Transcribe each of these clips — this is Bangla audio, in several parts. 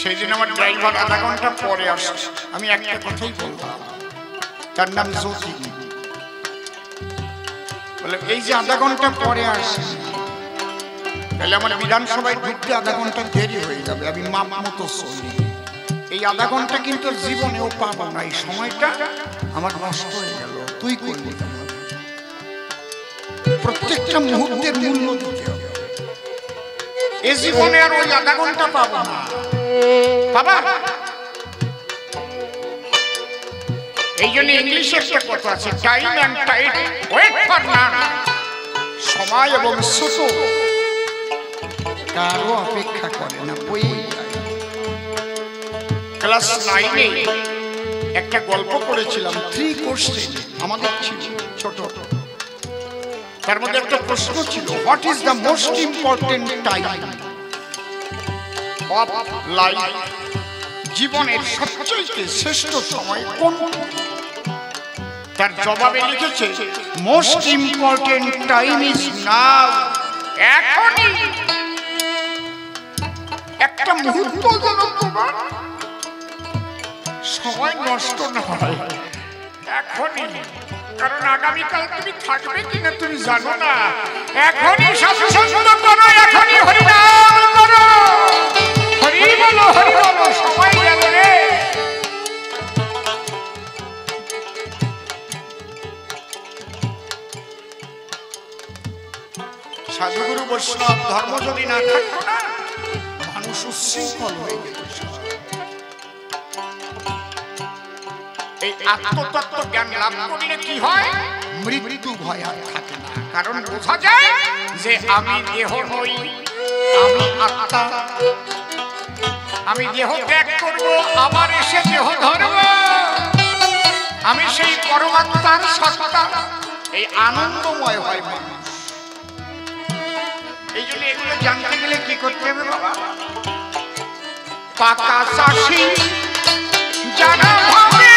সেই দিন আমার ড্রাইভার আধা ঘন্টা পরে আসছে, আমি একটা কথাই বললাম, তার নাম জ্যোতি। বলে এই যে আধা ঘন্টা পরে আসছে, তাহলে আমার বিধানসভায় ঢুকতে আধা ঘন্টা দেরি হয়ে যাবে, আমি মাপ মতো চলি। এই আধা ঘন্টা কিন্তু জীবনেও পাবো না, এই সময়টা আমার নষ্ট হয়ে গেল। তুই করলি, প্রত্যেকটা মুহূর্তের মূল্য দিতে হবে। এই জীবনে আর ওই আধা ঘন্টা পাবো না বাবা। এই জন্য ইংলিশে একটা কথা আছে, time and tide wait for none. সময় এবং সুতো কারো অপেক্ষা করে না, বই। ক্লাস 9-এ একটা গল্প পড়েছিলাম, 3 কোশ্চেন আমাদের ছিল ছোট। তার মধ্যে একটা প্রশ্ন ছিল, what is the most important time of life? জীবনের সবচেয়ে শ্রেষ্ঠ সময় কোনটা? তার জবাবে লিখেছে, most important time is now. এখনই একটা মুহূর্ত যেন তোমার সময় নষ্ট না হয়, এখনই। কারণ আগামীকাল তুমি থাকবে কিনা তুমি জানো না। এখনই সৎসঙ্গ করো, এখনই হরিনাম করো, হরি বলো, হরি বলো, সময় গেল রে। সাধুগুরু বৈষ্ণব ধর্ম যদি না থাকতো না, মানুষ উচ্ছৃঙ্খল হয়ে গেল। এই আত্মতত্ত্ব জ্ঞান লাভ করলে কি হয়? মৃত্যু ভয় আর থাকে না। কারণ বোঝা যায় যে আমি দেহ নই, আমি আত্মা। আমি দেহ ত্যাগ করব, আবার এসে দেহ ধরব। আমি সেই পরমাত্মার সত্তা। এই আনন্দময় হয় মানুষ। এই জন্য এগুলো জানতে গেলে কি করতে হবে বাবা? পাকা চাষি জানা হবে।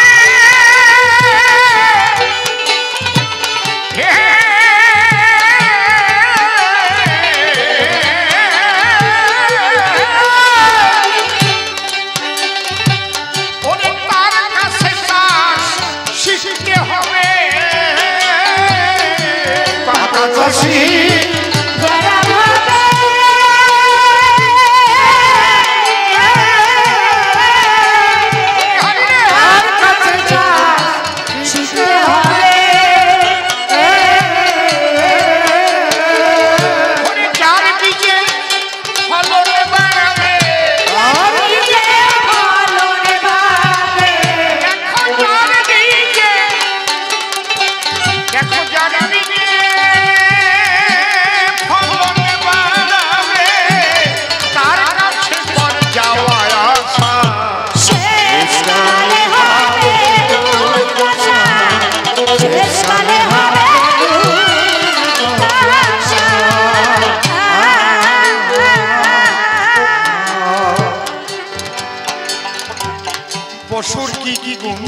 পশুর কি কি গুণ?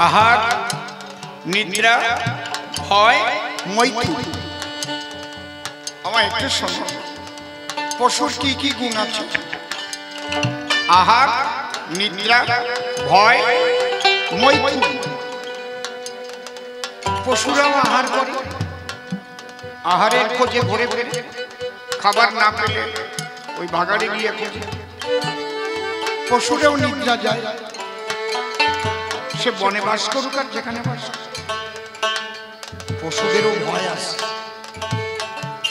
আহার, নিদ্রা, ভয়, মৈথুন। আমার একটু শোনো, পশুর কি কি গুণ আছে? আহার, নিদ্রা, ভয়, মৈথুন। পশুরাও আহার করে, আহারের খোঁজে ঘুরে ফেরে, খাবার না পেলে ওই বাগানে গিয়ে খোঁজে। পশুরাও নিদ্রা যায়, সে বনে বাস করুক আর যেখানে বাস। পশুদেরও ভয় আছে,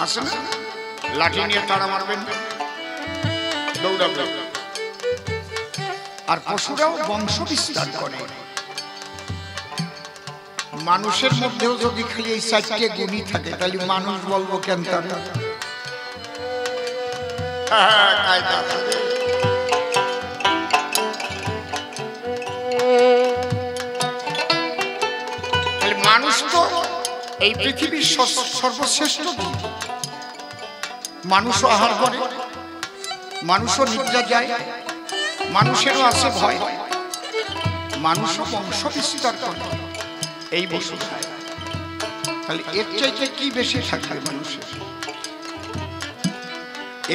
আছে না? লাঠি নিয়ে তাড়া মারবেন, দৌড়াবেন। আর পশুরাও বংশ বিস্তার করে। মানুষের মধ্যেও যদি খালি এই 4টে গুণই থাকে, তাহলে মানুষ বলবো কেন? তাহলে মানুষ তো এই পৃথিবীর সর্বশ্রেষ্ঠ। মানুষও আহার করে, মানুষও নিদ্রা যায়, মানুষেরও আছে ভয়, মানুষও বংশ বিস্তার করে এই বসুধায়। তাহলে এর চাইতে কি বেশি থাকবে মানুষের?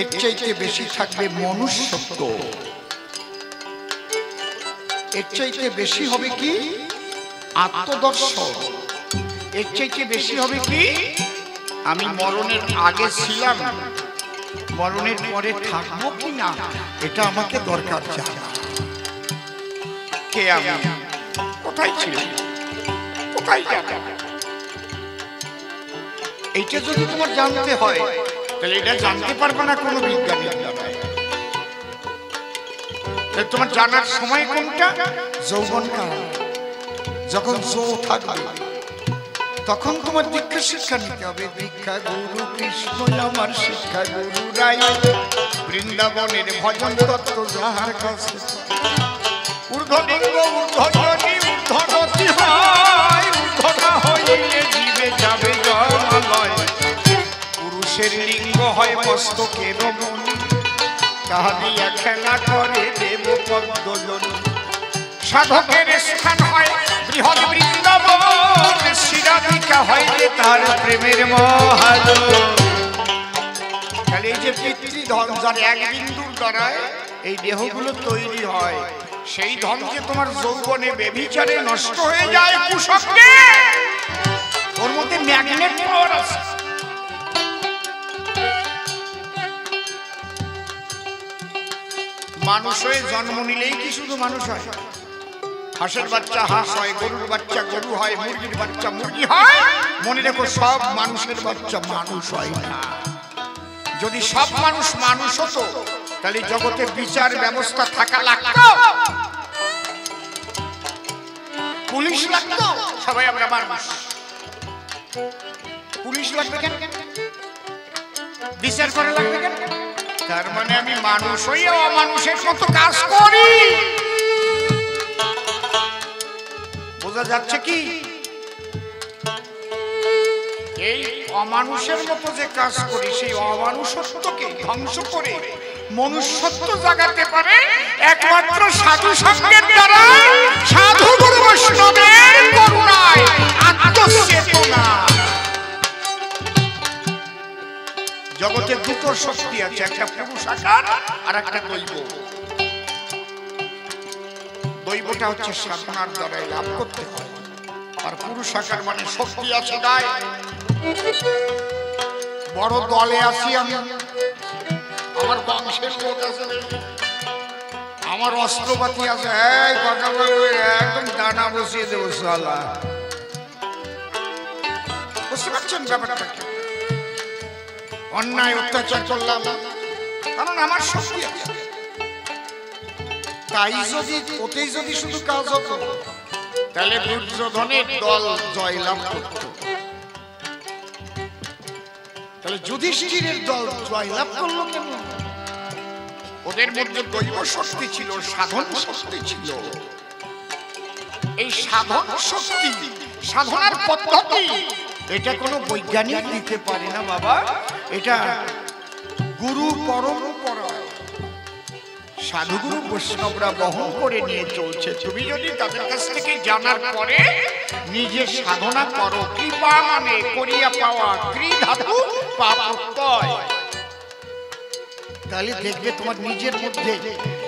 এর চাইতে বেশি থাকবে মনুষ্যত্ব, এর চাইতে বেশি হবে কি আত্মদর্শন, এর চাইতে বেশি হবে কি আমি মরণের আগে ছিলাম, মরণের পরে থাকবো কি না এটা আমাকে দরকার জানা। কে আমি, কোথায় ছিলাম, কোথায় যাব, এইটা যদি তোমার জানতে হয় তাহলে এটা জানতে পারবে না কোনো বিজ্ঞানীর দ্বারা। তোমার জানার সময় কোনটা? যৌবনকাল, যখন যৌ থাকবে তখন তোমার দীক্ষা শিক্ষা নিতে হবে। দীক্ষা গুরু কৃষ্ণ আমার শিক্ষা গুরু রাই, বৃন্দাবনের ভজন তত্ত্ব যাহার কাছে। ঊর্ধ্বলিঙ্গ ঊর্ধ্বজনী ঊর্ধ্বগতি হয়, ঊর্ধ্বটা হইলে জীবে যাবে জমালয়। পুরুষের লিঙ্গ হয় মস্তকের মণি, তাহা দিয়া খেলা করে দেব পদ্মজনী। সাধকের স্থান হয় বৃহৎ বৃন্দাবন, শিরাধিকা হইলে তার প্রেমের মহাজ। তাহলে এই যে পিতৃধন যার এক বিন্দুর দ্বারায় এই দেহগুলো তৈরি হয়, সেই ধনকে তোমার যৌবনে বেভিচারে নষ্ট হয়ে যায় কুসঙ্গে। ওর মধ্যে ম্যাগনেট পাওয়ার আছে। মানুষ হয়ে জন্ম নিলেই কি শুধু মানুষ হয়? হাঁসের বাচ্চা হাঁস হয়, গরুর বাচ্চা গরু হয়, মুরগির বাচ্চা মুরগি হয়। মনে রেখো সব মানুষের বাচ্চা মানুষ হয় না। যদি সব মানুষ মানুষ হতো তাহলে জগতে বিচার ব্যবস্থা থাকা লাগতো, পুলিশ লাগতো। সবাই আমরা মানুষ, পুলিশ লাগবে কেন, বিচার করা লাগবে কেন? তার মানে আমি মানুষ হইয়া অমানুষের মতো কাজ করি। বোঝা যাচ্ছে কি? এই অমানুষের মতো যে কাজ করি, সেই অমানুষত্বকে ধ্বংস করে মনুষ্যত্ব জাগাতে পারে একমাত্র সাধু সঙ্গের দ্বারা, সাধু গুরু বৈষ্ণবের করুণায়, আত্মচেতনা। জগতে দুটো শক্তি আছে, একটা পুরুষ আকার আর একটা দৈব। দৈবটা হচ্ছে সাধনার দ্বারাই লাভ করতে হয়, আর পুরুষ আকার মানে শক্তি আছে গায়ে। বড় দলে আছি আমি, আমার বংশের লোক আছে, আমার অস্ত্রপাতি আছে, একদম ডানা বসিয়ে দেবো সালা। বুঝতে পারছেন ব্যাপারটা? অন্যায় অত্যাচার করলাম কারণ আমার শক্তি আছে। তাই যদি ওতেই যদি শুধু কাজ হতো তাহলে দুর্যোধনের দল জয়লাভ করত, তাহলে যুধিষ্ঠিরের দল জয়লাভ করলো কেন? ওদের মধ্যে দৈব শক্তি ছিল, সাধন শক্তি ছিল। এই সাধন শক্তি, সাধনার পদ্ধতি, এটা কোনো বৈজ্ঞানিক দিতে পারে না বাবা। এটা গুরু পরম্পরা, সাধুগুরু বৈষ্ণবরা বহন করে নিয়ে চলছে। তুমি যদি তাদের কাছ থেকে জানার পরে নিজে সাধনা করো, কৃপা মানে করিয়া পাওয়া, ত্রিধাতু পাপ প্রত্যয়, তাহলে দেখবে তোমার নিজের মধ্যে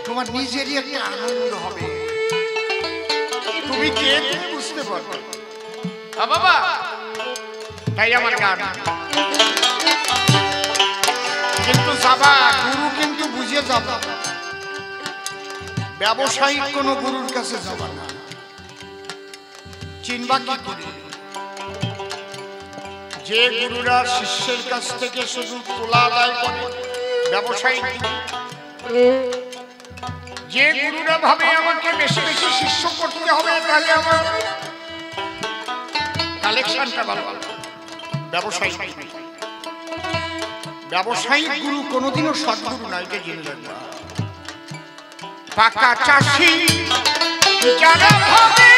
তোমার নিজেরই একটা আনন্দ হবে। তুমি কে বুঝতে পারবে বাবা। তাই আমার গান কিন্তু যাবা, গুরু কিন্তু বুঝে যাবা। ব্যবসায়িক কোন গুরুর কাছে যাবা না, চিনবা কি করে? যে গুরুরা শিষ্যের কাছ থেকে শুধু তোলা আদায় করে, ব্যবসায়িক। যে গুরুরা ভাবে আমাকে বেশি বেশি শিষ্য করতে হবে, তাহলে আমার কালেকশনটা ভালো, ব্যবসায়িক। ব্যবসায়িক গুরু কোনোদিনও সদ্গুরু নয়, এটা জেনে রাখবা। পাকা চাষি যারা ভাবে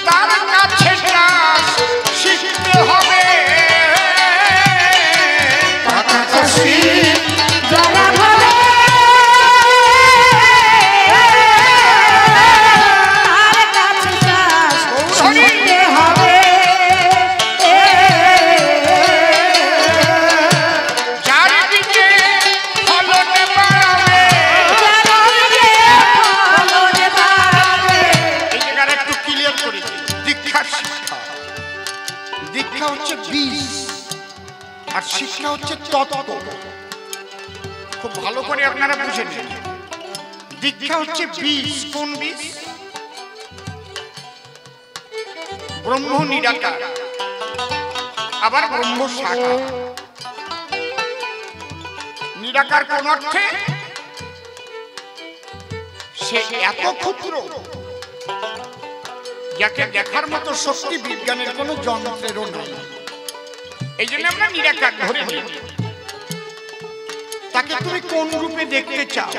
তার কাছে চাষ শিখতে হবে। পাকা চাষি যারা ভাবে দীক্ষা হচ্ছে তত্ত্ব, খুব ভালো করে আপনারা বুঝে নিন। দীক্ষা হচ্ছে বীজ। কোন বীজ? ব্রহ্ম নিরাকার, আবার ব্রহ্ম সাকার। নিরাকার কোন অর্থে? সে এত ক্ষুদ্র যাকে দেখার মতো শক্তি বিজ্ঞানের কোন যন্ত্রেরও নেই। এই জন্য আমরা নিরাকার ধরে নিই। তাকে তুমি কোন রূপে দেখতে চাও,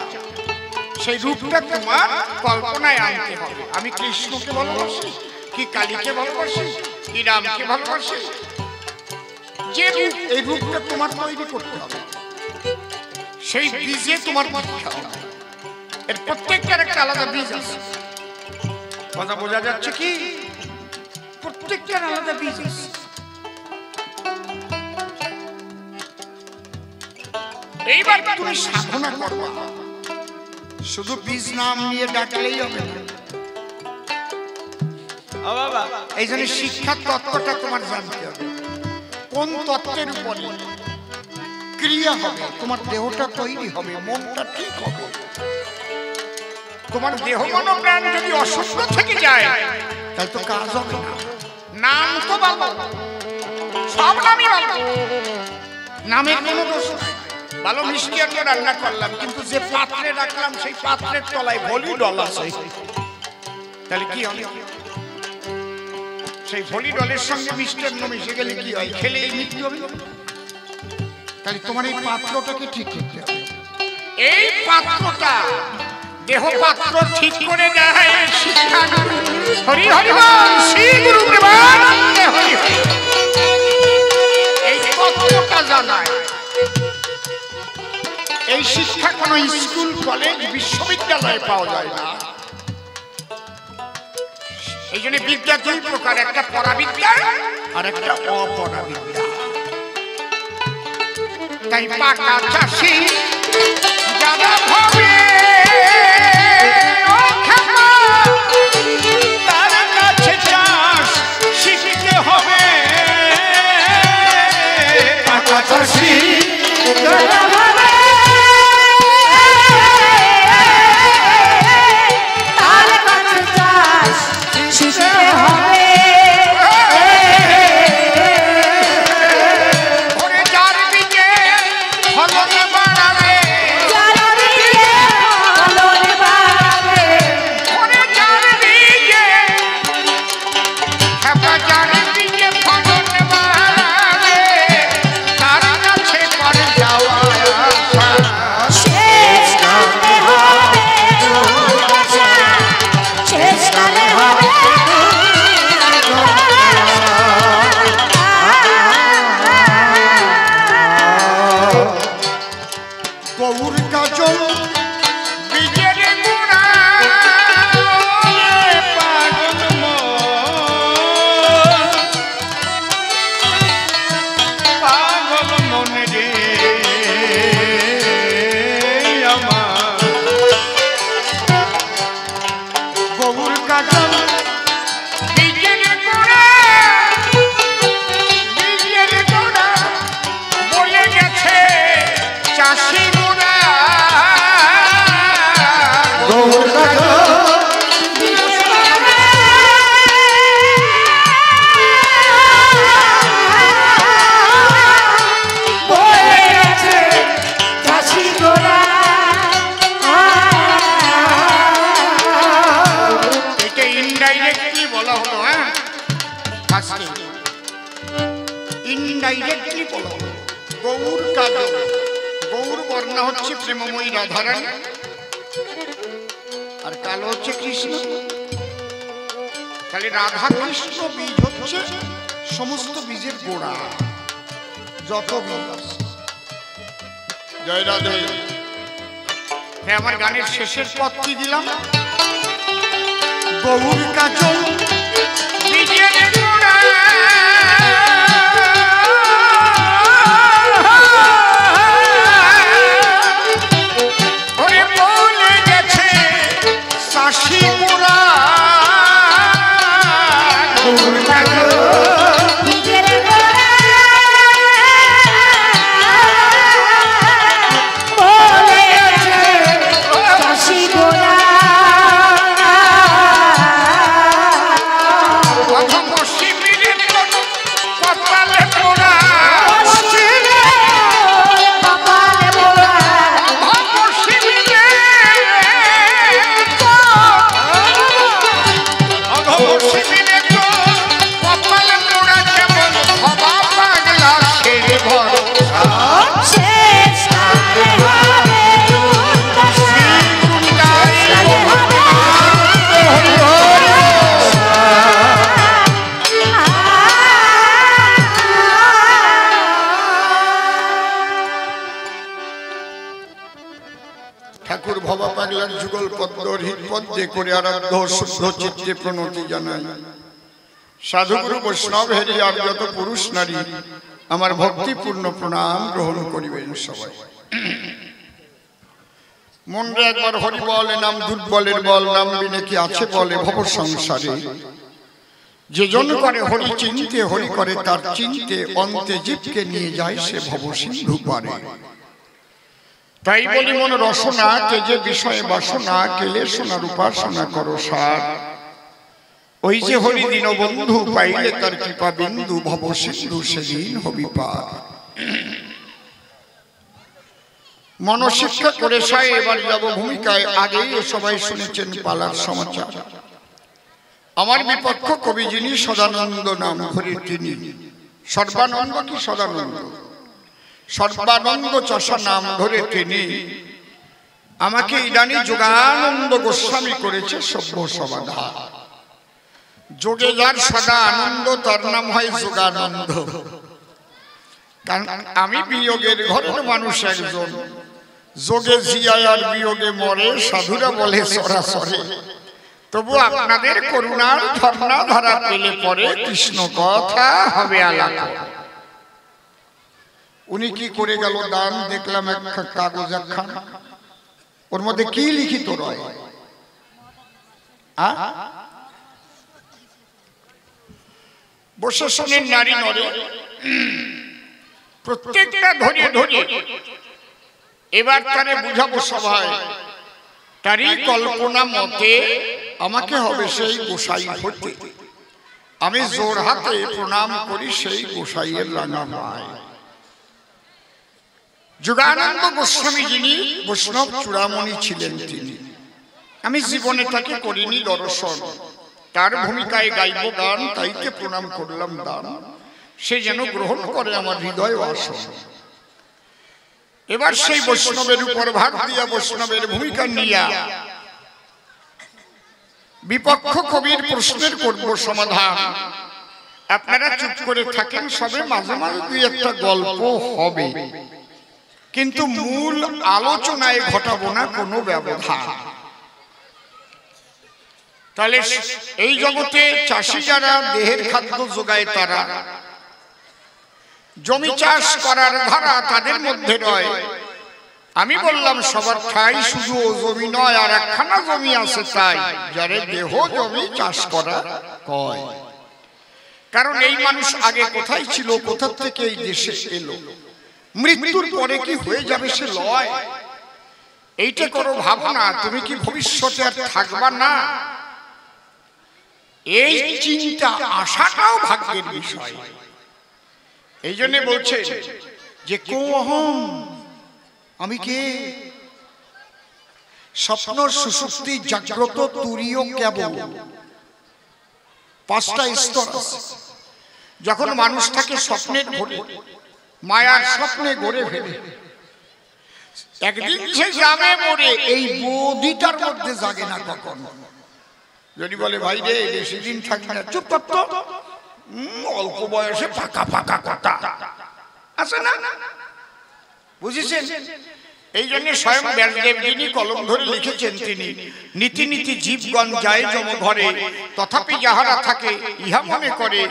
সেই রূপটা তোমার কল্পনায় আনতে হবে। আমি কৃষ্ণকে ভালোবাসি, কি কালীকে ভালোবাসি, কি রামকে ভালোবাসি, যে রূপ, এই রূপটা তোমার তৈরি করতে হবে। সেই বীজে তোমার দীক্ষা হবে। এর প্রত্যেকটার একটা আলাদা বীজ আছে। কথা বোঝা যাচ্ছে কি? প্রত্যেকটার আলাদা বীজ আছে। এইবার তুমি সাধনা করবা, শুধু বীজ নাম নিয়ে ডাকলেই হবে না। এই জন্য শিক্ষার তত্ত্বটা তোমার জানতে হবে। কোন তত্ত্বের উপরে ক্রিয়া হবে, তোমার দেহটা তৈরি হবে, মনটা ঠিক হবে। তোমার দেহ মন প্রাণ যদি অসুস্থ থেকে যায় তাহলে তো কাজ হবে না। নাম তো বলবো, সব নামই বলবো, নামের কোনো দোষ নাই। ভালো মিষ্টি আমি রান্না করলাম, কিন্তু যে পাত্রে রাখলাম সেই পাত্রের তলায় ভলি ডল আছে, তাহলে কি হবে? সেই ভলি ডলের সঙ্গে মিষ্টান্ন মিশে গেলে কি হয়? খেলে এই মৃত্যু হবে। তাহলে তোমার এই পাত্রটাকে ঠিক করতে হবে। এই পাত্রটা দেহ পাত্র ঠিক করে দেয় শিক্ষা। হরি হরি বল, শ্রী গুরু প্রেমানন্দে হরি হরি। এই তত্ত্বটা জানায়। এই শিক্ষা কোন স্কুল, কলেজ, বিশ্ববিদ্যালয়ে পাওয়া যায় না। এই জন্য বিদ্যা দুই প্রকার, একটা পরাবিদ্যা আর একটা অপরাবিদ্যা। তাই পাকা চাষি যারা হবে তার কাছে চাষ শিখতে হবে। পাকা চাষি যারা হবে তার কাছে চাষ শিখতে হবে। ইনডাইরেক্টলি বলা হলো গৌর কাজল। গৌর বর্ণা হচ্ছে প্রেমময়ী রাধারানী, আর কালো হচ্ছে কৃষ্ণ। তাহলে রাধা কৃষ্ণ বীজ হচ্ছে সমস্ত বীজের গোড়া, যত বীজ আছে। জয় রাধে। আমার গানের শেষের পদ কি দিলাম? গৌর কাজল বীজের গোড়া। হৃৎপদ্মে করে আরাধ্য শুদ্ধ চিত্তে প্রণতি জানাই। সাধুগুরু বৈষ্ণব হেরি আর যত পুরুষ নারী আমার ভক্তিপূর্ণ প্রণাম গ্রহণ করিবেন সবাই। মনরে একবার হরি বল, নাম দুর্বলের বল, নাম বিনে কি আছে বলে ভব সংসারে। যে জন করে হরি চিনতে, হরি করে তার চিনতে, অন্তে জীবকে নিয়ে যায় সে ভব সিন্ধু পারে। তাই বলি মন রসনা তেজে বিষয়ে বাসনা, কেলে সোনার উপাসনা করো সার। ওই যে হরি দীন বন্ধু পাইলে তার কৃপা বিন্দু, ভব সিন্ধু সেদিন হবি পার। মনশিক্ষা করে সায় এবার যাব ভূমিকায়। আগেই সবাই শুনেছেন পালার সমাচার। আমার বিপক্ষ কবি যিনি সদানন্দ নাম ধরে তিনি। সর্বানন্দ কি সদানন্দ? সর্বানন্দ চষা নাম ধরে তিনি আমাকে ইদানি যোগানন্দ গোস্বামী করেছে সভ্য সমাধান। যোগে যার সদা আনন্দ তার নাম হয় যোগানন্দ। কারণ আমি বিয়োগের ঘরের মানুষ একজন, যোগে জিয়ায় আর বিয়োগে মরে, সাধুরা বলে সরাসরি। তবু আপনাদের করুণার ঝর্ণা ধারা পেলে পরে কৃষ্ণ কথা হবে আলাপ। উনি কি করে গেল দান দেখলাম একটা কাগজ একখান, ওর মধ্যে কি লিখিত রয়? বসে শোনেন নারী নরে, প্রত্যেকটা ধরিয়ে ধরিয়ে এবার তারে বুঝাবো সবাই। তারই কল্পনা মতে আমাকে হবে সেই গোসাই হতে। আমি জোর হাতে প্রণাম করি সেই গোসাইয়ের রাঙা মায়। যোগানন্দ গোস্বামী যিনি বৈষ্ণব চূড়ামণি ছিলেন তিনি। আমি জীবনে তাকে করিনি দর্শন, তার ভূমিকায় গাইব গান, তাইকে প্রণাম করলাম দান। সে যেন গ্রহণ করে আমার হৃদয় আসন। এবার সেই বৈষ্ণবের উপর ভাগ দিয়া বৈষ্ণবের ভূমিকা নিয়া বিপক্ষ কবির প্রশ্নের করব সমাধান। আপনারা চুপ করে থাকেন, সবে মাঝে মাঝে দুই একটা গল্প হবে, কিন্তু মূল আলোচনায় ঘটাবো না কোনো ব্যবধান। তাহলে এই জগতে চাষি যারা দেহের খাদ্য যোগায়, তারা জমি চাষ করার ধারা তাদের মধ্যে রয়। আমি বললাম সবার ঠাই শুধু ও জমি নয়, আর একখানা জমি আছে তাই যারে দেহ জমি চাষ করা কয়। কারণ এই মানুষ আগে কোথায় ছিল, কোথা থেকে এই দেশে এলো, মৃত্যুর পরে কি হয়ে যাবে সে লয়। এইটা করো ভাবনা, তুমি কি ভবিষ্যতে আর থাকবা না? এই চিন্তা আসাটাও ভাগ্যের বিষয়। এই জন্য বলছে যে কো অহম, আমি কে? স্বপ্ন সুষুপ্তি জাগ্রত তুরীয় কেবল, পাঁচটা স্তর আছে। যখন মানুষ থাকে স্বপ্নের ঘরে, মায়ার স্বপ্নে গড়ে ফেলে, একদিন সে যাবে মরে, এই বোধিটার মধ্যে জাগে না কখন। যদি বলে ভাই রে বেশি দিন থাকি না, চুপ করতো, অল্প বয়সে ফাঁকা ফাঁকা কথা আছে না, বুঝেছেন? এই জন্য স্বয়ং ব্যাসদেব যিনি কলম ধরে লিখেছেন, তিনি নীতি নীতি জীবগণ যায় যম ঘরে, তথাপি যাহারা থাকে ইহা মনে করে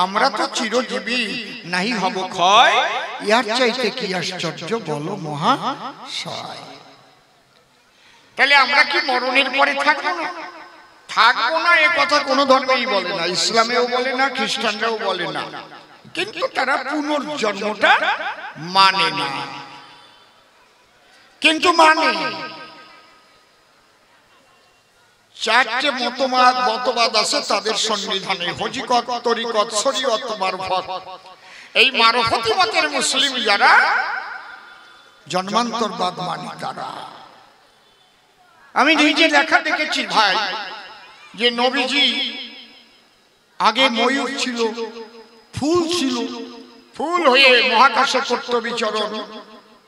আমরা তো চিরজীবী, নাহি হব ক্ষয়, ইহার চাইতে কি আশ্চর্য বলো মহাশয়। তাহলে আমরা কি মরণের পরে থাকবো না? থাকবো না এ কথা কোনো ধর্মেই বলে না, ইসলামেও বলে না, খ্রিস্টানরাও বলে না, কিন্তু তারা পুনর্জন্মটা মানে না। কিন্তু মানে চারটে মতবাদ আছে তাদের সন্নিধানে, হজিকত, তরিকত, শরীয়ত, মারফত। এই মারফতি মতের মুসলিম যারা জন্মান্তরবাদ মানে তারা। আমি নিজে দেখা দেখেছি ভাই, যে নবীজি আগে ময়ূর ছিল, ফুল ছিল, ফুল হয়ে মহাকাশে করত বিচরণ,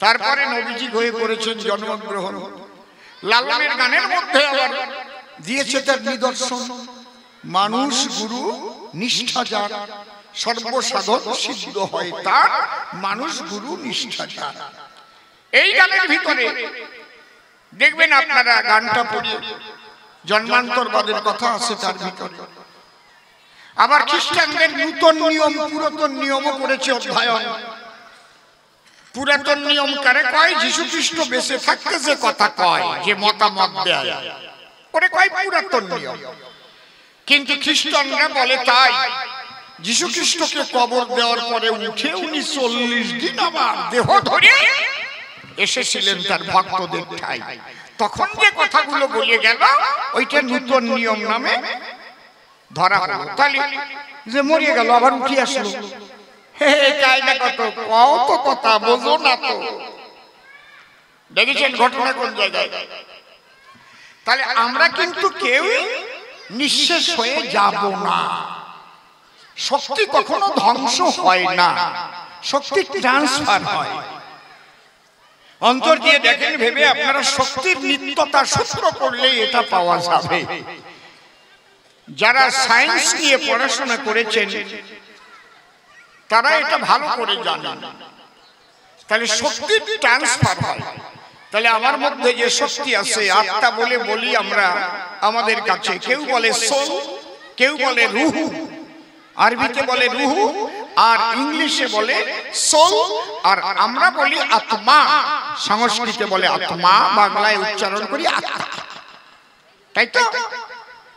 তারপরে নবীজি হয়ে করেছেন জন্মগ্রহণ। লালনের গানের মধ্যে আবার দিয়েছে তার নিদর্শন, মানুষ গুরু নিষ্ঠা যার, সর্বসাধন সিদ্ধ হয় তার, মানুষ গুরু নিষ্ঠা যার। এই গানের ভিতরে দেখবেন আপনারা, গানটা পড়িয়ে জন্মান্তরবাদের কথা আছে তার ভিতরে। আবার খ্রিস্টানদের নূতন নিয়ম পুরাতন নিয়মও করেছে অধ্যয়ন। পুরাতন নিয়ম কারে কয়? যীশু খ্রিস্ট বেঁচে থাকতে যে কথা কয়, যে মতামত দেয়, ওরে কয় পুরাতন নিয়ম। কিন্তু খ্রিস্টানরা বলে তাই যীশু খ্রিস্টকে কবর দেওয়ার পরে উঠে উনি 40 দিন আবার দেহ ধরে এসেছিলেন তার ভক্তদের ঠাই। তখন যে কথাগুলো বলে গেল ওইটা নূতন নিয়ম নামে ধরা হলো। তাহলে যে মরিয়ে গেল আবার উঠে আসলো, হে কায়দা কত কও তো কথা বোঝো না তো। দেখেছেন ঘটনা কোন জায়গায়? তাহলে আমরা কিন্তু কেউ নিঃশেষ হয়ে যাব না। শক্তি কখনো ধ্বংস হয় না, শক্তি ট্রান্সফার হয়। অন্তর দিয়ে দেখেন ভেবে আপনারা শক্তির নিত্যতা সূত্র করলে এটা পাওয়া যাবে। যারা সায়েন্স নিয়ে পড়াশোনা করেছেন তারা এটা ভালো করে জানেন। তাহলে শক্তির ট্রান্সফার হয়। তাহলে আমার মধ্যে যে শক্তি আছে, আত্মা বলে বলি আমরা আমাদের কাছে, কেউ বলে সোল, কেউ বলে রুহু, আরবিতে বলে রুহু আর ইংলিশে বলে সোল, আর আমরা বলি আত্মা, সংস্কৃতে বলে আত্মা, বাংলায় উচ্চারণ করি আত্মা, তাই তো?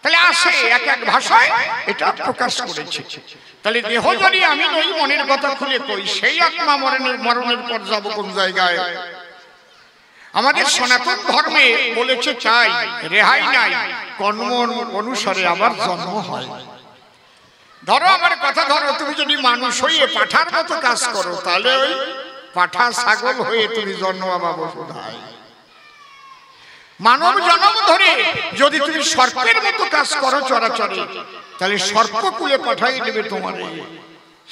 তাহলে আসে এক এক ভাষায় এটা প্রকাশ করেছে। তাহলে দেহ যদি আমি নই, মনের কথা খুলে কই, সেই আত্মা মরণের পর যাব কোন জায়গায়? আমাদের সনাতন ধর্মে বলেছে চাই রেহাই নাই, কর্ম অনুসারে আবার জন্ম হয়। ধরো আমার কথা ধরো, তুমি যদি মানুষ হয়ে পাঠার মতো কাজ করো তাহলে ওই পাঠা ছাগল হয়ে তুমি জন্ম পাবো কোথায়? মানব জন্ম ধরে যদি তুমি সর্পের মতো কাজ করো চরাচরে, তাহলে সর্প কুলে পাঠাই দেবে তোমার,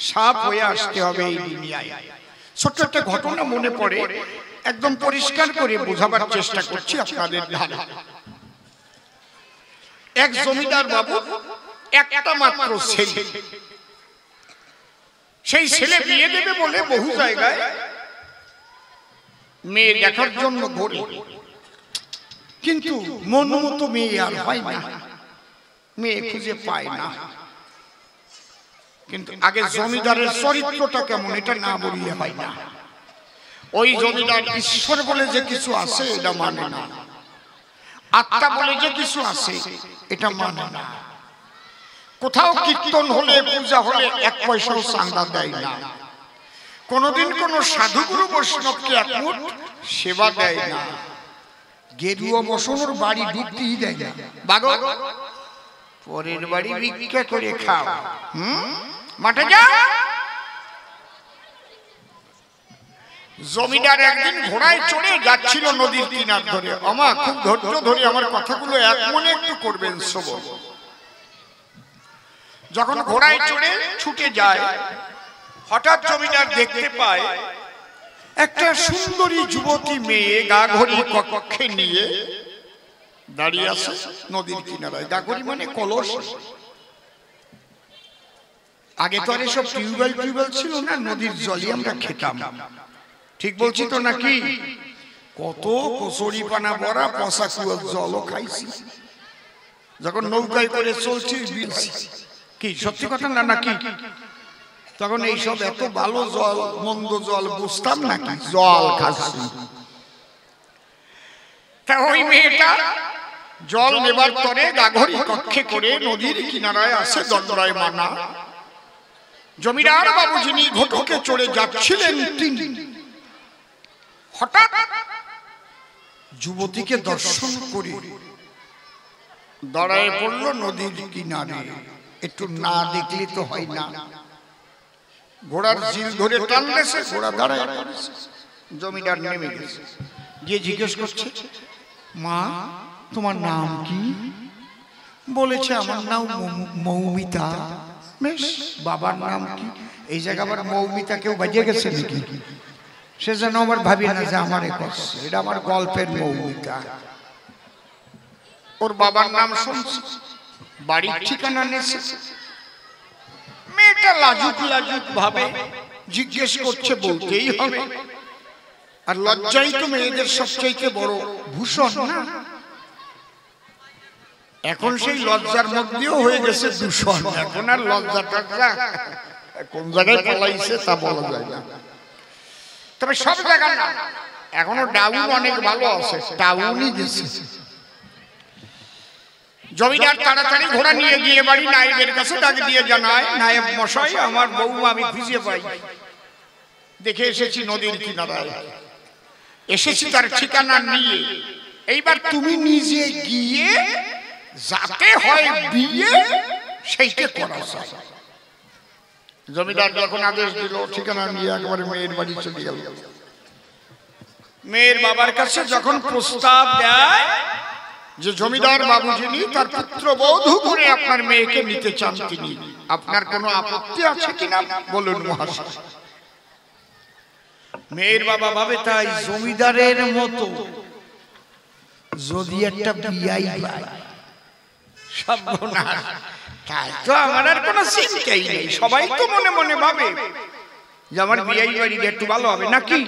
সাপ হয়ে আসতে হবে এই দুনিয়ায়। ছোট্ট একটা ঘটনা মনে পড়ে, একদম পরিষ্কার করে বোঝাবার চেষ্টা করছি আপনাদের ধারে। এক জমিদার বাবু একটা মাত্র ছেলে, সেই ছেলে বিয়ে দেবে বলে বহু জায়গায় মেয়ে দেখার জন্য ঘোরে, কিন্তু মন মতো মেয়ে আর হয় না, মেয়ে খুঁজে পায় না। কিন্তু আগে জমিদারের চরিত্রটা কেমন এটা না বললে হয় না। ওই জমিদার ঈশ্বর বলে যে কিছু আছে এটা মানে না, আত্মা বলে যে কিছু আছে এটা মানে না। কোথাও কীর্তন হলে পূজা হলে 1 পয়সাও চাঁদা দেয় না। কোনদিন কোন সাধুগুরু বৈষ্ণবকে এক মুঠ সেবা দেয় না। গেরুয়া বসনোর বাড়ি ঢুকতেই দেয় না, বাগো পরের বাড়ি ভিক্ষা করে খাও, মাঠে যা। জমিদার একদিন ঘোড়ায় চড়ে যাচ্ছিল নদীর কিনার ধরে। আমা খুব ধৈর্য ধরে আমার কথাগুলো এক মনে একটু করবেন শ্রবণ। যখন ঘোড়ায় চড়ে ছুটে যায়, হঠাৎ জমিদার দেখতে পায় একটা সুন্দরী যুবতী মেয়ে গা ঘড়ি কক্ষে নিয়ে দাঁড়িয়ে আছে নদীর কিনারায়। গা ঘড়ি মানে কলস। আগে তো আর এসব টিউবওয়েল ছিল না, নদীর জলই আমরা খেতাম। ঠিক বলছি তো নাকি? কত কচুরি পানা ভরা পচা কুয়োর জলও খাইছি যখন নৌকায় করে চলছি। কি সত্যি কথা না নাকি? তখন এইসব এত ভালো জল মন্দ জল বুঝতাম নাকি, জল খাচ্ছি। তা ওই মেয়েটা জল নেবার পরে গাঘরি কক্ষে করে নদীর কিনারায় আসে দণ্ডরায় মানা। জমিদার বাবু যিনি ঘটকে চড়ে যাচ্ছিলেন তিনি হঠাৎ যুবতীকে দর্শন করে দাঁড়ায় পড়ল নদীর কিনারে। একটু না দেখলে তো হয় না। ঘোড়ার জিল ধরে টানলেছে, ঘোড়া দাঁড়ায় পড়েছে। জমিদার নেমে গেছে, গিয়ে জিজ্ঞেস করছে, মা তোমার নাম কি? বলেছে আমার নাম মৌমিতা। বেশ, বাবার নাম কি? এই জায়গা আবার মৌমিতা কেউ বাজিয়ে গেছে নাকি? সে যেন আমার ভাবি না যে আমার এটা আমার গল্পের মৌমিতা। ওর বাবার নাম শুনছি, বাড়ির ঠিকানা নেছে। মেয়েটা লাজুক লাজুক ভাবে জিজ্ঞেস করছে, বলতেই হবে। আর লজ্জাই তো মেয়েদের সবচেয়ে বড় ভূষণ না? এখন সেই লজ্জার মধ্যেও হয়ে গেছে দূষণ। এখন আর লজ্জাটা কোন জায়গায় পালাইছে তা বলা যায় না, তবে সব জায়গা না, এখনো ডাউন অনেক ভালো আছে, টাউনই গেছে। জমিদার তাড়াতাড়ি ঘোড়া নিয়ে গিয়ে বাড়ি নায়েবের কাছে ডাক দিয়ে জানায়, নায়েব মশাই, আমার বউ আমি খুঁজে পাই, দেখে এসেছি নদীর কিনারায়, এসেছি তার ঠিকানা নিয়ে, এইবার তুমি নিজে গিয়ে যাতে হয় বিয়ে সেইটা করা চাই। জমিদার যখন আদেশ দিল, ঠিকানা নিয়ে একবারে মেয়ের বাড়ি চলে গেল। মেয়ের বাবার কাছে যখন প্রস্তাব দেয় যে জমিদার বাবু যিনি তার পুত্রবধূ করে আপনার মেয়েকে নিতে চান, তিনি, আপনার কোনো আপত্তি আছে কিনা বলুন মহাশয়। মেয়ের বাবা ভাবে, তাই জমিদারের মতো যদি একটা বিয়াই পায়, সর্বনাশ, তাই তো আমার আর কোনো চিন্তাই নেই। সবাই তো মনে মনে ভাবে যে আমার বিয়াই বাড়ি একটু ভালো হবে নাকি?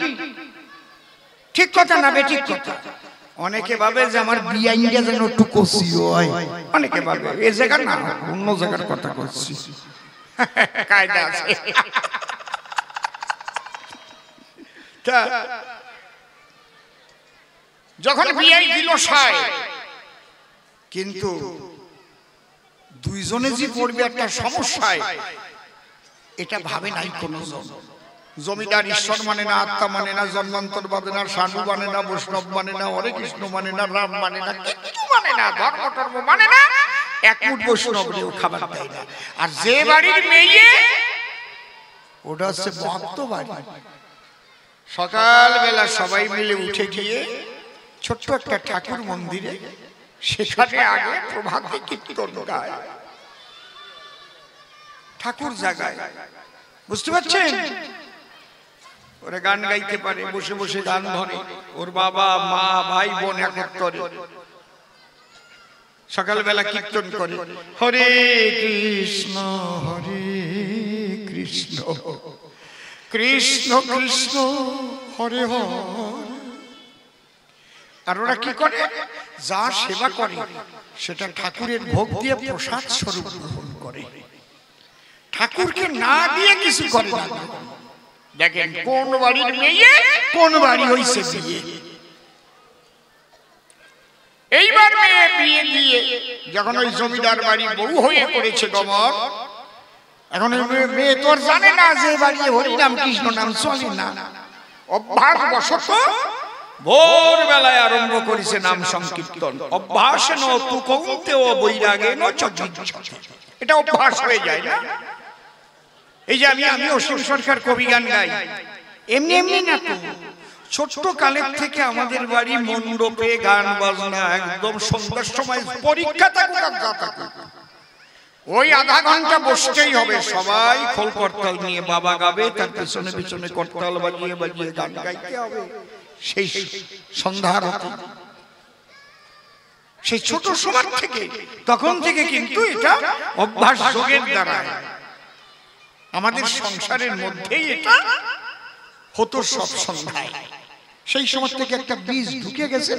ঠিক কথা না বে? ঠিক কথা। অনেকে ভাবে যে আমার বিয়াইটা যেন একটু কচি হয়, অনেকে ভাবে। এই জায়গা না, অন্য জায়গার কথা করছি, কায়দা আছে। যখন বিয়াই দিল সাই, কিন্তু দুইজনে যে পড়বে একটা সমস্যায়, এটা ভাবে নাই কোন জন। জমিদার ঈশ্বর মানে না, আত্মা মানে না, জন্মান্তর মানে না, সাধু মানে না, বৈষ্ণব মানে না, হরে কৃষ্ণ মানে না, রাম মানে না, কিছু মানে না, ধর্ম টর্ম মানে না, এক মুঠ বৈষ্ণবরেও খাবার দেয় না। আর যে বাড়ির মেয়ে ওটা হচ্ছে ভক্ত বাড়ি। সকালবেলা সবাই মিলে উঠে গিয়ে ছোট্ট একটা ঠাকুর মন্দিরে, সেখানে আগে প্রভাতে কীর্তন গায়, ঠাকুর জাগায়, বুঝতে পারছেন? ওরা গান গাইতে পারে, বসে বসে গান ধরে, ওর বাবা মা ভাই বোন একত্রে সকালবেলা কীর্তন করে, হরে কৃষ্ণ কৃষ্ণ কৃষ্ণ হরে হরে। আর ওরা কি করে? যা সেবা করে সেটা ঠাকুরের ভোগ দিয়ে প্রসাদ স্বরূপ গ্রহণ করে, ঠাকুরকে না দিয়ে কিছু করে না। দেখেন কোন বাড়ির মেয়ে, কোন বাড়ি হইছে বিয়ে। এইবার মেয়ে বিয়ে দিয়ে যখন ওই জমিদার বাড়ি বউ হয়ে পড়েছে গমন, এখন মেয়ে তোর জানে না যে বাড়ি হরিনাম কৃষ্ণ নাম চলে না, অভ্যাস বশত ভোরবেলায় আরম্ভ করেছে নাম সংকীর্তন। অভ্যাস নতু কৌন্তেয় বৈরাগেন চতুর্যতে, এটা অভ্যাস হয়ে যায় না? এই যে আমি অসীম সরকার কবি গান গাই, এমনি এমনি না তো, ছোট্ট কালের থেকে আমাদের বাড়ি মণ্ডপে গান বাজনা, একদম সন্ধ্যার সময় পরীক্ষা থাকুক আর যা থাকুক, ওই আধা ঘন্টা বসতেই হবে। সবাই খোল করতাল নিয়ে বাবা গাবে, তার পেছনে পেছনে করতাল বাজিয়ে বাজিয়ে গান গাইতে হবে। সেই সন্ধ্যার সেই ছোট সময় থেকে, তখন থেকে কিন্তু এটা অভ্যাস যোগের দ্বারা আমাদের সংসারের মধ্যেই এটা হতো সব সন্ধ্যায়। সেই সময় থেকে একটা বীজ ঢুকে গেছে।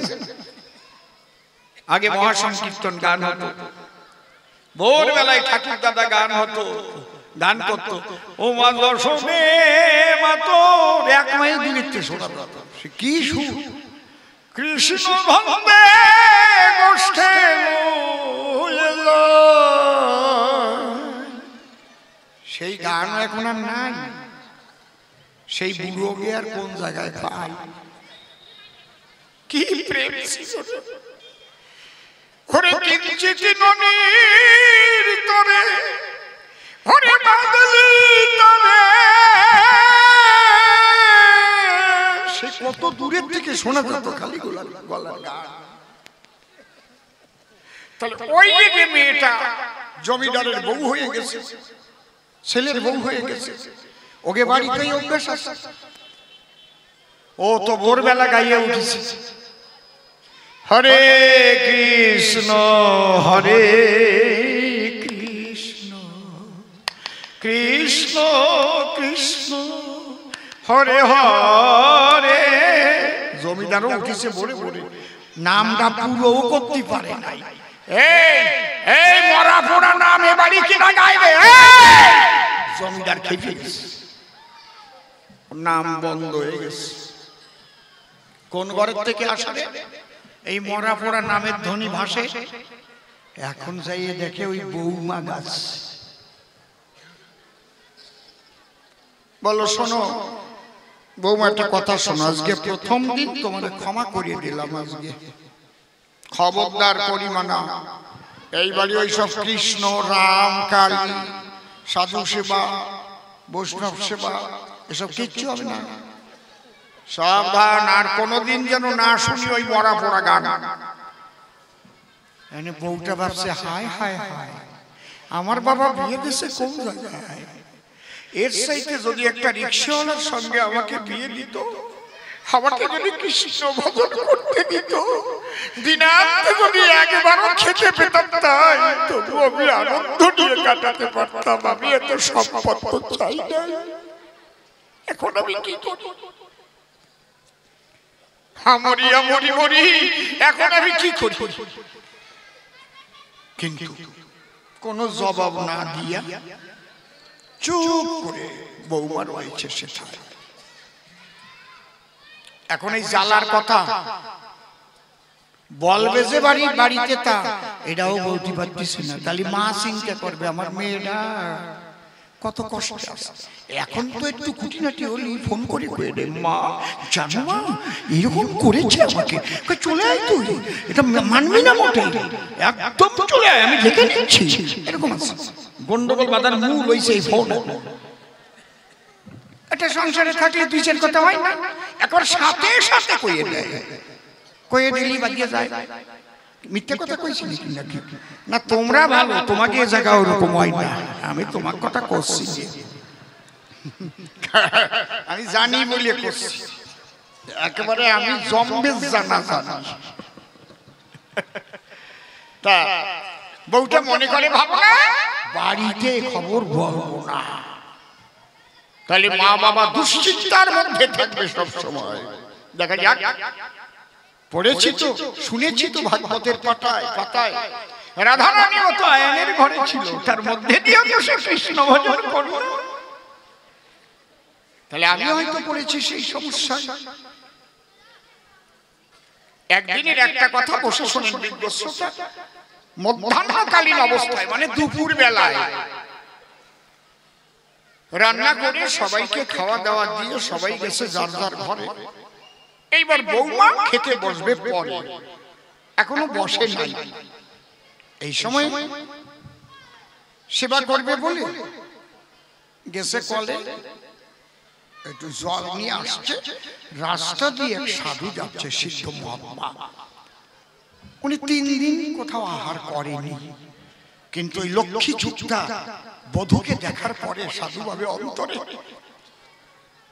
আগে মহাসংকীর্তন গান হতো, ভোরবেলায় ঠাকুর দাদা গান হতো, গান করতো, ও মা দর্শনে মাতো, এক মাইল দূরত্বে শোনা যেত। সে কি সুর! কৃষ্ণ ভন্দে গোষ্ঠে, সেই গান এখন আর নাই। সেই বুড়োকে আর কোন জায়গায় পাই? কি প্রেম ছিল! ওরে কিঞ্চিত ননির তরে, ওরে বাদলি তরে, সে কত দূরের থেকে শোনা যেত খালি গলার গান। তাহলে ওই যে মেয়েটা জমিদারের বউ হয়ে গেছে, ছেলের বউ হয়ে গেছে, ওকে বাড়িতেই অভ্যাস আছে। ও তো ভোরবেলা গাইয়ে উঠেছে, হরে কৃষ্ণ কৃষ্ণ কৃষ্ণ হরে হরে। জমিদারও উঠেছে ভোরে ভোরে, নামটা পুরোও করতে পারে নাই, এই এই মরা পোড়া নাম এ বাড়ি কিনা গাইবে জমিদার খেপে গেছে, নাম বন্ধ হয়ে গেছে। কোন ঘরের থেকে আসবে এই মরা পোড়া নামের ধ্বনি ভাসে। এখন যাইয়ে দেখে ওই বৌমা গাছ। বলো শোনো বৌমা, একটা কথা শোনো, আজকে প্রথম দিন তোমাদের ক্ষমা করিয়ে দিলাম, আজকে খবরদার পরিমাণা এই বাড়ি ওই সব কৃষ্ণ রাম কালী সাধু সেবা বৈষ্ণব সেবা এসব কিচ্ছু হবে না, সাবধান। আর কোনোদিন যেন না শুনি ওই মরা পোড়া গান। বউটা ভাবছে হায় হায় হায়, আমার বাবা বিয়ে দিছে কোন জায়গায়, এর চাইতে যদি একটা রিক্সাওয়ালার সঙ্গে আমাকে বিয়ে দিত, আমাকে যদি কৃষ্ণ ভজন করতে দিত, দিনান্তে যদি একবারও খেতে পেতাম, তাই তবু আমি আনন্দ নিয়ে কাটাতে পারতাম। আমি এত সম্পদ তো চাই না। এখন আমি কি করি? মরিয়া মরি মরি, এখন আমি কি করি? কিন্তু কোন জবাব না দিয়া চুপ করে বৌমা রয়েছে সেটাই। এখন এই জ্বালার কথা বলবে যে বাড়িতে তা এটাও বলতে পারতেছি না, তাহলে মা চিন্তা করবে আমার মেয়েটা কত কষ্ট আছে। এখন তো একটু খুঁটিনাটি হলি ফোন করে কয়ে দে, মা জানো মা এরকম করেছে আমাকে, চলে আয় তুই, এটা মানবি না মোটেই, একদম চলে আয়, আমি দেখে নিচ্ছি। এরকম গন্ডগোল বাঁধার মূল হয়েছে এই ফোন। এটা সংসারে থাকলে দুই চার কথা হয় না, এখন সাথে সাথে কয়ে দেয়, কয়ে দিলি বাজিয়ে যায়। মিথ্যে কথা কইছি নাকি? না তোমরা ভালো, তোমাকে এ জায়গা ওরকম হয় না, আমি তোমার কথা করছি, আমি জানি বলে করছি, একেবারে আমি জম্বে জানা জানি। তা বউটা মনে করে ভাবো না বাড়িতে খবর বলবো না, তাহলে মা বাবা দুশ্চিন্তার মধ্যে থাকবে সব সময়। দেখা যাক, পড়েছি তো শুনেছি তো ভাগবতের পাতায় পাতায় রাধারানীও তো আয়নের ঘরে ছিল, তার মধ্যে দিয়েও তো সে কৃষ্ণ ভজন করল। তাহলে আমি হয়তো পড়েছি সেই সমস্যা। একদিনের একটা কথা বসে শোনেন বিজ্ঞশ্রোতা, মধ্যাহ্নকালীন অবস্থায় মানে দুপুর বেলায় রান্না করে সবাইকে খাওয়া দাওয়া দিয়ে সবাই গেছে যার যার ঘরে। এইবার বৌমা খেতে বসবে পরে, এখনো বসে নাই। এই সময় সেবা করবে বলে গেছে কলে, একটু জল নিয়ে আসছে। রাস্তা দিয়ে এক সাধু যাচ্ছে, সিদ্ধ মহাত্মা। উনি 3 দিন কোথাও আহার করেনি, কিন্তু ওই লক্ষ্মী যুক্তা বধূকে দেখার পরে সাধু ভাবে অন্তরে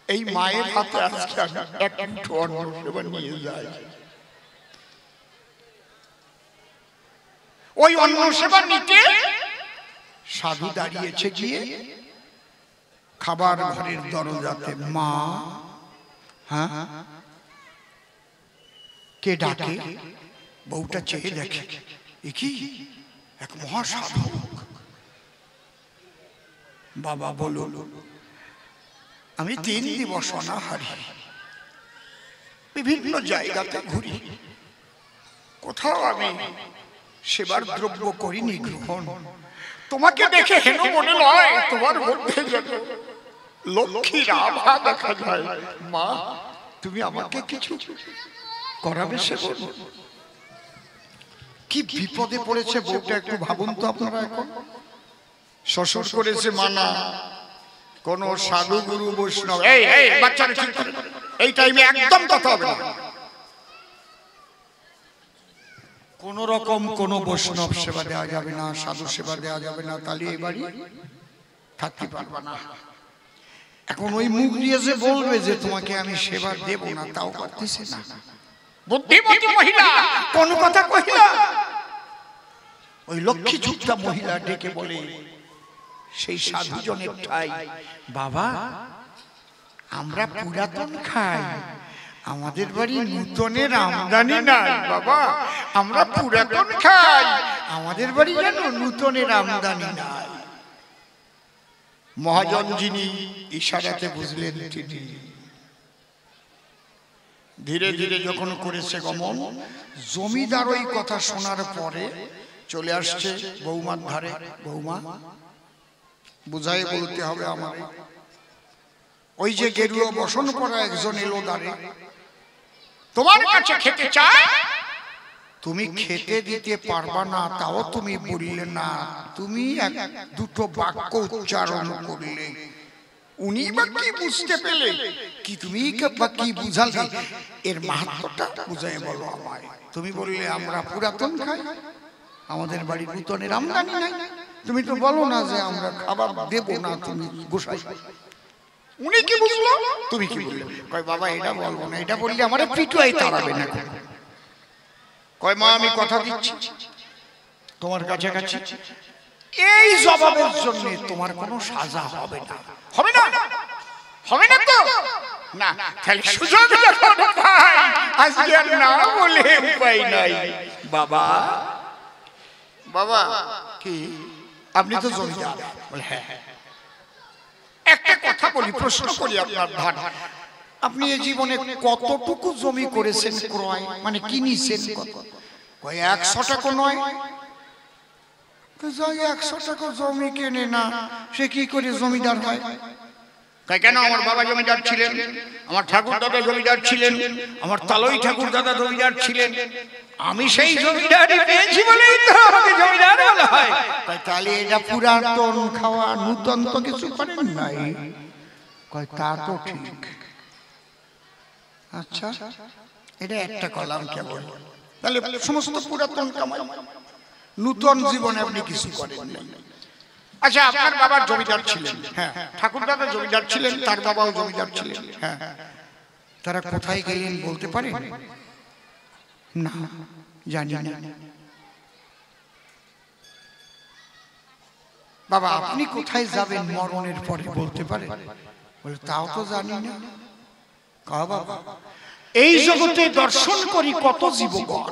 এই মায়ের হাতে আজকে এক মুঠো অন্ন সেবা নিয়ে যায়। ওই অন্ন সেবা নিতে সাধু দাঁড়িয়েছে গিয়ে খাবার ঘরের দরজাতে। মা, হ্যাঁ কে ডাকে? বউটা চেয়ে দেখে, এ কি এক মহাসাধক। বাবা বলো, আমি 3 দিবস অনাহারী, বিভিন্ন জায়গাতে ঘুরি, কোথাও আমি সেবার দ্রব্য করিনি গ্রহণ। তোমাকে দেখে হেন মনে নয়, তোমার মধ্যে যেন লক্ষ্মীর আভা দেখা যায়। মা, তুমি আমাকে কিছু করাবে সেবা? কি বিপদে পড়েছে বউটা, একটু ভাবুন তো আপনারা। এখন শ্বশুর করেছে মানা, কোন সাধু গুরু বৈষ্ণব, এই বাচ্চারা ঠিক করে, এই টাইমে একদম কথা হবে না। কোন রকম কোন বৈষ্ণব সেবা দেওয়া যাবে না, সাধু সেবা দেওয়া যাবে না, তাহলে এই বাড়ি থাকতে পারবে না। এখন ওই মুখ দিয়ে যে বলবে যে তোমাকে আমি সেবা দেব না, তাও পারতেছে না। বুদ্ধিমতী মহিলা কোন কথা কহিলা, ওই লক্ষ্মী যুক্তা মহিলা ডেকে বলে সেই সাধুজনের ঠাই, বাবা আমরা পুরাতন খাই, আমাদের বাড়ি নূতনের আমদানি নাই, বাবা আমরা পুরাতন খাই, আমাদের বাড়ি জানো নূতনের আমদানি নাই। মহাজন যিনি ইশারাতে বুঝলেন তিনি ধীরে ধীরে যখন করেছে গমন, জমিদার ওই কথা শোনার পরে চলে আসছে বৌমার ধারে। বৌমা, বুঝাই বলতে হবে আমার, ওই যে গেরুয়া বসন পরা একজন এলো দ্বারে, তোমার কাছে খেতে চায়, তুমি খেতে দিতে পারবা না, তাও তুমি বললে না, তুমি এক দুটো বাক্য উচ্চারণ করলে, উনি বা কি বুঝতে পেলে, কি তুমি বা কি বুঝালে, এর মাহাত্ম্যটা বুঝাই বলো আমায়। তুমি বললে আমরা পুরাতন খাই, আমাদের বাড়ি নূতনের আমদানি নাই, তুমি তো বলো না যে আমরা খাবার দেব না, তুমি গোসাই। উনি কি বুঝলো, তুমি কি বললে? কয় বাবা এটা বলবো না, এটা বললে আমার পিটুয়াই তাড়াবে না। কয় মা আমি কথা দিচ্ছি তোমার কাছাকাছি এই জবাবের জন্য তোমার কোনো সাজা হবে না। হবে না? হবে না তো না, তাহলে সুযোগ যখন পাই আজকে আর না বলে উপায় নাই। বাবা, বাবা কি আপনি তো জমিদার? বলে হ্যাঁ। একটা কথা বলি, প্রশ্ন করি আপনার ধার, আপনি এই জীবনে কতটুকু জমি করেছেন ক্রয়, মানে কিনেছেন? কয় 100 টাকা নয়। 100 টাকা জমি কেনে না, সে কি করে জমিদার হয়? কেন? আমার বাবা জমিদার ছিলেন, আমার ঠাকুর দাদা জমিদার ছিলেন, আমার তালই ঠাকুর দাদা জমিদার ছিলেন, আমি সেই জমিদারি পেয়েছি বলেই তো আমাকে জমিদার বলা হয়। তাহলে এটা পুরাতন খাওয়া, নূতন তো কিছু করেন নাই। কয় তা তো ঠিক। আচ্ছা, এটা একটা কলাম কেবল, তাহলে সমস্ত পুরাতন কামাই, নূতন জীবনে আপনি কিছু করেন নাই। আচ্ছা, আপনার বাবার জমিদার ছিলেন, হ্যাঁ, ঠাকুর দাদা জমিদার ছিলেন, তার বাবাও জমিদার ছিলেন, হ্যাঁ, তারা কোথায় গেলেন বলতে পারেন? না, জানি না। বাবা আপনি কোথায় যাবেন মরণের পরে বলতে পারেন? বলে তাও তো জানি না। বাবা এই জগতে দর্শন করি কত জীবগণ,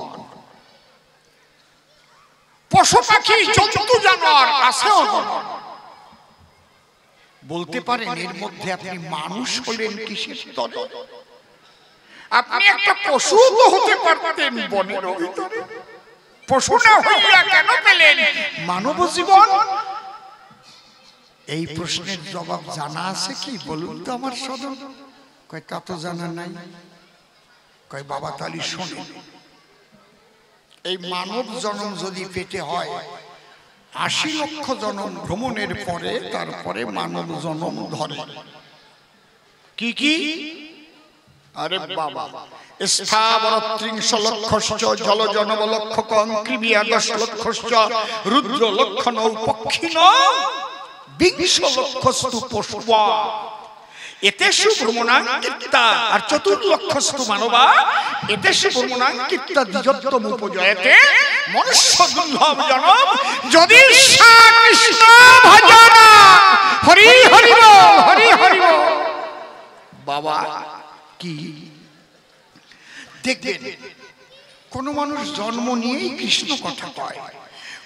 পশু পাখি জন্তু জানোয়ার আছে, বলতে পারেন এর মধ্যে আপনি মানুষ হলেন কিসের স্তরে? আপনি একটা পশু তো হতে পারতেন বনের ভিতরে, পশু না হইয়া কেন পেলেন মানব জীবন? এই প্রশ্নের জবাব জানা আছে কি বলুন তো আমার সদন? কয় তা তো জানা নাই। কয় বাবা তালি শোনেন, এই মানব জন্ম যদি পেটে হয় 80 লক্ষ জন্ম ভ্রমণের পরে তারপরে মানব জন্ম ধরে। কি কি? আরে বাবা, স্থাবর 30 লক্ষশ্চ, জলজ 9 লক্ষ, কৃমিয়া 10 লক্ষশ্চ, রুদ্র লক্ষ 9 পক্ষিণো 20 লক্ষস্তু পশুবা, এতেষু ভ্রমণাঙ্কিতা, আর 4 লক্ষস্তু মানবা, এতেষু ভ্রমণাঙ্কিতা দ্বিজত্বম উপজয়তে, মনুষ্য দুর্লভ জনম যদি কৃষ্ণ ভজন। হরি হরি বল, হরি হরি বল। বাবা কি দেখবেন, কোন মানুষ জন্ম নিয়েই কৃষ্ণ কথা কয়,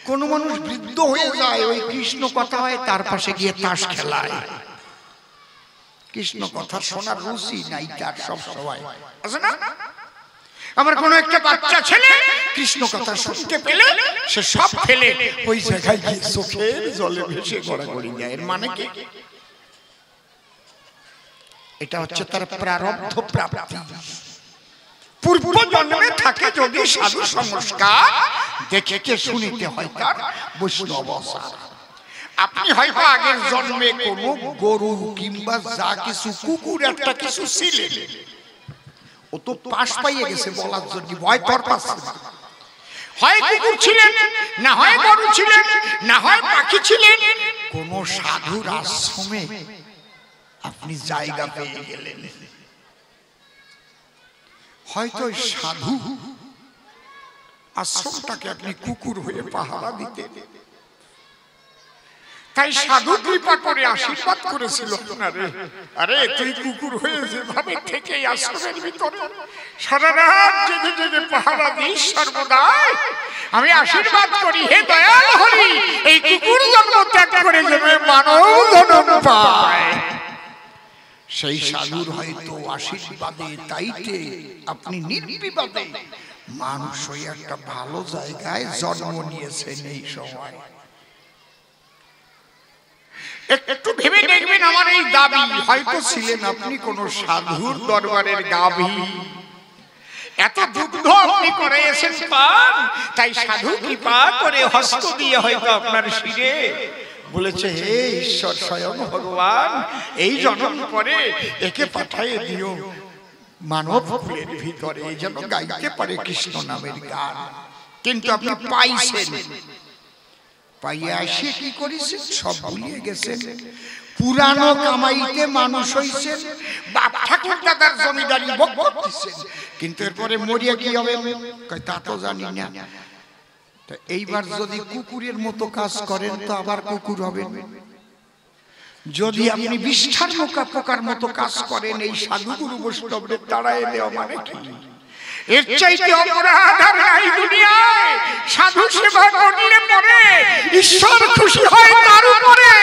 কোন মানুষ বৃদ্ধ হয়ে যায় ওই কৃষ্ণ কথা হয়, তার পাশে গিয়ে তাস খেলায়। কৃষ্ণ কথা শোনার রুচি নাই তার সব সময় আছে না? আমার কোন একটা বাচ্চা ছেলে কৃষ্ণ কথা শুনতে পেলে সে সব ফেলে ওই জায়গায় গিয়ে চোখের জলে ভেসে গড়াগড়ি যায়। এর মানে কি? এটা হচ্ছে তার প্রারব্ধ প্রাপ্তি। পূর্ব জন্মে থাকে যদি সাধু সংস্কার, দেখে শুনিতে হয় তার বৈষ্ণব আচার। আপনি হয়তো আগের জন্মে কোনো গরু কিংবা যা কিছু কুকুর একটা কিছু ছিলেন, ও তো পাশ পাইয়ে গেছে বলার জন্য, ভয় তোর পাচ্ছে না। হয় কুকুর ছিলেন, না হয় গরু ছিলেন, না হয় পাখি ছিলেন, কোন সাধুর আশ্রমে আপনি জায়গা পেয়ে গেলেন। হয়তো সাধু আশ্রমটাকে আপনি কুকুর হয়ে পাহারা দিতে, তাই সাধু কৃপা করে আশীর্বাদ করেছিল আপনারে। আরে তুই কুকুর হয়ে যেভাবে থেকে আশ্রমের ভিতরে সারা রাত জেগে জেগে পাহারা দিস সর্বদাই, আমি আশীর্বাদ করি হে দয়াল হরি এই কুকুর জন্ম ত্যাগ করে যাবে মানব জন্ম পায়। সেই সাধুর হয়তো আশীর্বাদে তাইতে আপনি নির্বিবাদে মানুষ হয়ে একটা ভালো জায়গায় জন্ম নিয়েছেন। এই সময় একটু ভেবে দেখবেন আমার এই দাবি, হয়তো ছিলেন আপনি কোন সাধুর দরবারের গাভী, এত দুগ্ধ আপনি করাইছেন পান, তাই সাধু কৃপা করে হস্ত দিয়ে হয়তো আপনার শিরে বলেছে হে ঈশ্বর স্বয়ং ভগবান এই জন্ম পরে একে পাঠিয়ে দিও মানব কুলের ভিতরে, এই জন্য গাইতে পারে কৃষ্ণ নামের গান। কিন্তু আপনি পাইছেন, পাইয়া এসে কি করেছেন সব ভুলিয়ে গেছেন। পুরানো কামাইতে মানুষ হইছেন, বাপ ঠাকুর দাদার জমিদারি ভোগ করতেছেন, কিন্তু এরপরে মরিয়া কি হবে তা তো জানি না। এইবার যদি কুকুরের মতো কাজ করেন তো আবার কুকুর হবেন, যদি আপনি বিষ্ঠার মোকা পোকার মতো কাজ করেন এই সাধু গুরু বৈষ্ণবদের তাড়ায় দেওয়া মানে কি? এর চাইতে অপরাধ আর নাই দুনিয়ায়। সাধু সেবা করলে পরে ঈশ্বর খুশি হয় তার উপরে।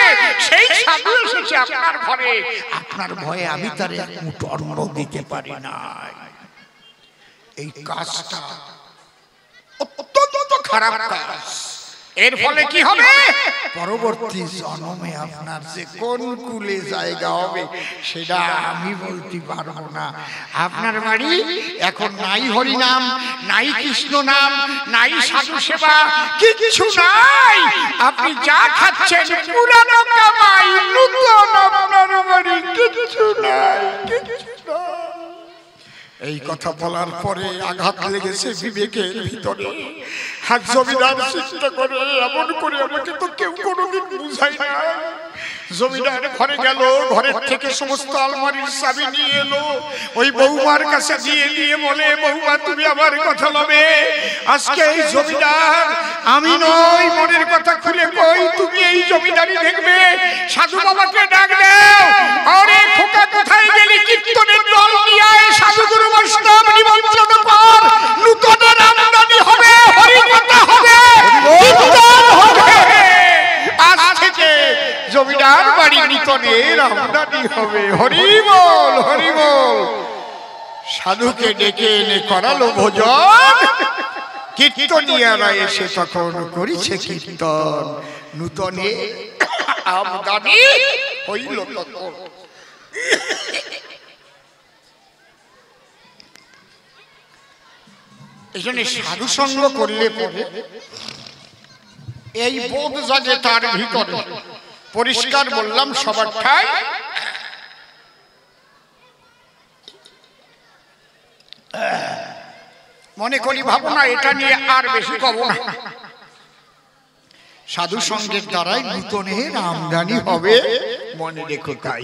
সেই সাধু এসেছে আপনার ঘরে, আপনার ভয়ে আমি তার এক মুঠো অন্ন দিতে পারি না। এই কাজটা অত্যন্ত খারাপ কাজ। এর ফলে কি হবে? পরবর্তী জন্মে আপনার যে কোন কুলে জায়গা হবে সেটা আমি বলতে পারবো না। আপনার বাড়ি এখন নাই হরি নাম, নাই কৃষ্ণ নাম, নাই সাধু সেবা, কিছু নাই। আপনি যা খাচ্ছেন পুরানো কামাই, নতুন আপনার বাড়ি কিছু নাই, কিছু নাই। এই কথা বলার পরে আঘাত লেগেছে বিবেকের ভিতরে। হাত জমিদার চিন্তা করে এমন করে আমাকে তো কেউ কোনোদিন বুঝাই না। জমিদার ঘরে গেল, ঘরের থেকে সমস্ত আলমারির চাবি নিয়ে এলো, ওই বৌমার কাছে দিয়ে দিয়ে বলে বৌমা তুমি আমার কথা লবে, আজকে এই জমিদার আমি নই, মনের কথা খুলে কই তুমি এই জমিদারি দেখবে। সাধু বাবাকে ডাক দাও, আরে খোকা কোথায় গেলি? কীর্তনের দল নিয়ে আয়, সাধু গুরু বৈষ্ণব নিমন্ত্রণ কর, নূতনের আমদানি হবে, হরিকথা হবে, কীর্তন হবে। আজ থেকে জমিদার বাড়ি নূতনের আমদানি হবে। হরি বল হরি বল। সাধুকে ডেকে এনে করালো ভোজন, কীর্তনিয়ারা এসে তখন করেছে কীর্তন, নূতনে আমদানি হইল তখন। এই জন্য সাধু সঙ্গ করলে পরে এই বোধ জাগে তার ভিতরে। পরিষ্কার বললাম সবার ঠাই। মনে করি ভাবনা এটা নিয়ে আর বেশি কব না। সাধু সঙ্গের দ্বারাই নূতনের আমদানি হবে, মনে রেখো তাই।